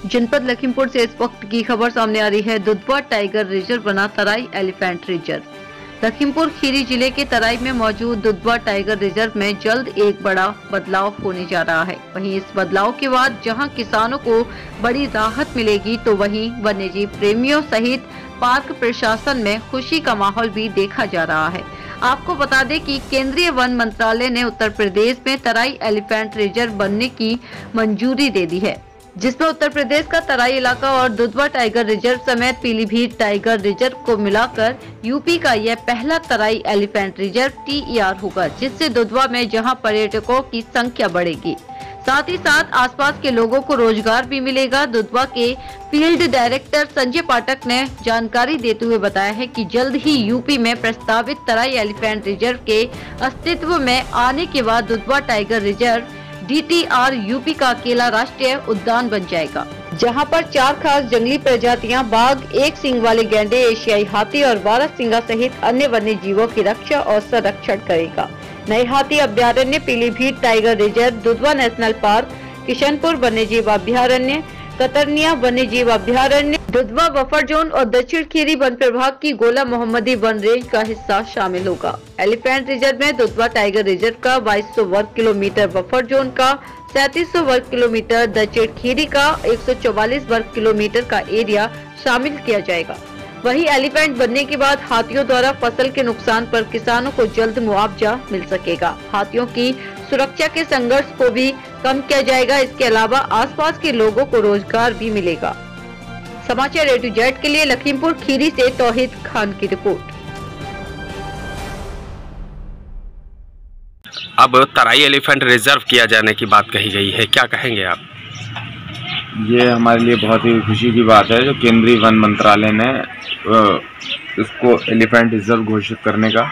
जनपद लखीमपुर से इस वक्त की खबर सामने आ रही है। दुधवा टाइगर रिजर्व बना तराई एलिफेंट रिजर्व। लखीमपुर खीरी जिले के तराई में मौजूद दुधवा टाइगर रिजर्व में जल्द एक बड़ा बदलाव होने जा रहा है। वहीं इस बदलाव के बाद जहां किसानों को बड़ी राहत मिलेगी, तो वहीं वन्यजीव प्रेमियों सहित पार्क प्रशासन में खुशी का माहौल भी देखा जा रहा है। आपको बता दें कि केंद्रीय वन मंत्रालय ने उत्तर प्रदेश में तराई एलिफेंट रिजर्व बनने की मंजूरी दे दी है, जिसमें उत्तर प्रदेश का तराई इलाका और दुधवा टाइगर रिजर्व समेत पीलीभीत टाइगर रिजर्व को मिलाकर यूपी का यह पहला तराई एलिफेंट रिजर्व TER होगा, जिससे दुधवा में जहां पर्यटकों की संख्या बढ़ेगी, साथ ही साथ आसपास के लोगों को रोजगार भी मिलेगा। दुधवा के फील्ड डायरेक्टर संजय पाठक ने जानकारी देते हुए बताया है कि जल्द ही यूपी में प्रस्तावित तराई एलिफेंट रिजर्व के अस्तित्व में आने के बाद Dudhwa tiger reserve DTR UP का अकेला राष्ट्रीय उद्यान बन जाएगा, जहां पर 4 खास जंगली प्रजातियां बाघ, 1 सींग वाले गैंडे, एशियाई हाथी और 12 सिंगा सहित अन्य वन्य जीवों की रक्षा और संरक्षण करेगा। नए हाथी अभ्यारण्य Pilibhit tiger reserve, Dudhwa national park, Kishanpur वन्यजीव अभ्यारण्य, कतरनिया वन्यजीव अभ्यारण्य, दुधवा बफर जोन और दक्षिण खीरी वन प्रभाग की गोला मोहम्मदी वन रेंज का हिस्सा शामिल होगा। एलिफेंट रिजर्व में दुधवा टाइगर रिजर्व का 2200 वर्ग किलोमीटर, बफर जोन का 3700 वर्ग किलोमीटर, दक्षिण खीरी का 144 वर्ग किलोमीटर का एरिया शामिल किया जाएगा। वहीं एलिफेंट बनने के बाद हाथियों द्वारा फसल के नुकसान पर किसानों को जल्द मुआवजा मिल सकेगा। हाथियों की सुरक्षा के संघर्ष को भी कम किया जाएगा। इसके अलावा आसपास के लोगों को रोजगार भी मिलेगा। समाचार A to Z के लिए लखीमपुर खीरी से तौहीद खान की रिपोर्ट। अब तराई एलिफेंट रिजर्व किया जाने की बात कही गई है, क्या कहेंगे आप? ये हमारे लिए बहुत ही खुशी की बात है जो केंद्रीय वन मंत्रालय ने इसको एलिफेंट रिजर्व घोषित करने का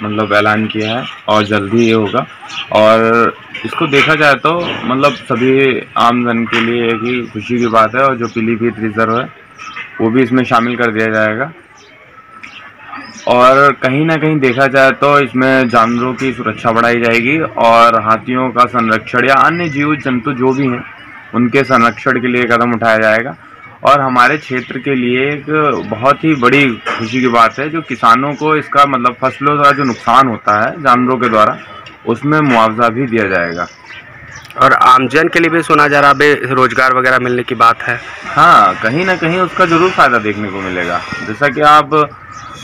मतलब ऐलान किया है और जल्दी ये होगा। और इसको देखा जाए तो मतलब सभी आम जन के लिए एक ही खुशी की बात है, और जो पीलीभीत रिजर्व है वो भी इसमें शामिल कर दिया जाएगा। और कहीं ना कहीं देखा जाए तो इसमें जानवरों की सुरक्षा बढ़ाई जाएगी और हाथियों का संरक्षण या अन्य जीव जंतु जो भी हैं उनके संरक्षण के लिए कदम उठाया जाएगा। और हमारे क्षेत्र के लिए एक बहुत ही बड़ी खुशी की बात है जो किसानों को इसका मतलब फसलों का जो नुकसान होता है जानवरों के द्वारा उसमें मुआवजा भी दिया जाएगा। और आमजन के लिए भी सुना जा रहा है रोजगार वगैरह मिलने की बात है। हाँ, कहीं ना कहीं उसका जरूर फायदा देखने को मिलेगा। जैसा कि आप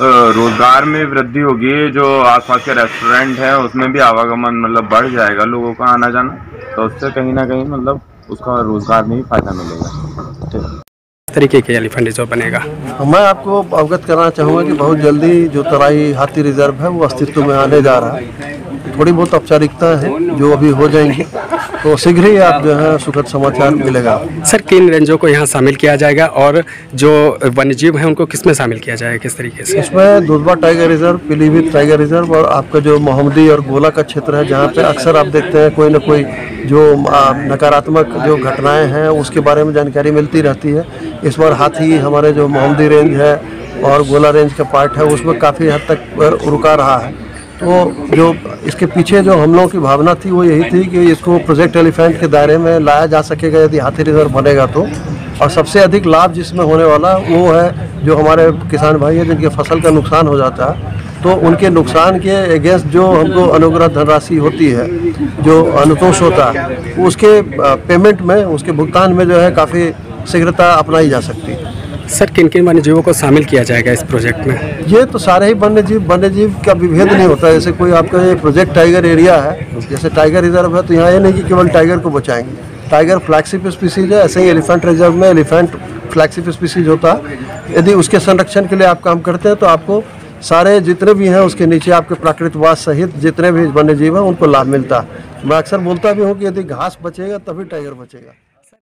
रोजगार में वृद्धि होगी, जो आसपास के रेस्टोरेंट हैं उसमें भी आवागमन मतलब बढ़ जाएगा, लोगों का आना जाना, तो उससे कहीं ना कहीं मतलब उसका रोजगार में भी फायदा मिलेगा। तरीके के एलिफेंट रिजर्व बनेगा। मैं आपको अवगत करना चाहूँगा कि बहुत जल्दी जो तराई हाथी रिजर्व है वो अस्तित्व में आने जा रहा है। थोड़ी बहुत औपचारिकता है जो अभी हो जाएंगी, तो शीघ्र ही आप जो है सुखद समाचार मिलेगा। सर, किन रेंजों को यहाँ शामिल किया जाएगा और जो वन्यजीव हैं उनको किस में शामिल किया जाएगा, किस तरीके से? इसमें Dudhwa tiger reserve, Pilibhit tiger reserve और आपका जो मोहम्मदी और गोला का क्षेत्र है, जहाँ पे अक्सर आप देखते हैं कोई न कोई जो नकारात्मक जो घटनाएं हैं उसके बारे में जानकारी मिलती रहती है। इस बार हाथी हमारे जो मोहम्मदी रेंज है और गोला रेंज का पार्ट है उसमें काफ़ी हद तक रुका रहा है। तो जो इसके पीछे जो हम लोगों की भावना थी वो यही थी कि इसको प्रोजेक्ट एलिफेंट के दायरे में लाया जा सकेगा यदि हाथी रिजर्व बनेगा तो। और सबसे अधिक लाभ जिसमें होने वाला वो है जो हमारे किसान भाई हैं जिनके फसल का नुकसान हो जाता है, तो उनके नुकसान के अगेंस्ट जो हमको अनुग्रह धनराशि होती है, जो अनुतोष होता है, उसके पेमेंट में, उसके भुगतान में जो है काफ़ी शीघ्रता अपनाई जा सकती है। सर, किन किन वन्यजीवों को शामिल किया जाएगा इस प्रोजेक्ट में? ये तो सारे ही वन्यजीव का विभेद नहीं होता है। जैसे कोई आपका ये प्रोजेक्ट टाइगर एरिया है, जैसे टाइगर रिजर्व है, तो यहाँ ये नहीं कि केवल टाइगर को बचाएंगे। टाइगर फ्लैगशिप स्पीसीज है, ऐसे ही एलिफेंट रिजर्व में एलिफेंट फ्लैगशिप स्पीसीज होता है। यदि उसके संरक्षण के लिए आप काम करते हैं तो आपको सारे जितने भी हैं उसके नीचे आपके प्राकृतवास सहित जितने भी वन्यजीव हैं उनको लाभ मिलता है। मैं अक्सर बोलता भी हूँ कि यदि घास बचेगा तभी टाइगर बचेगा।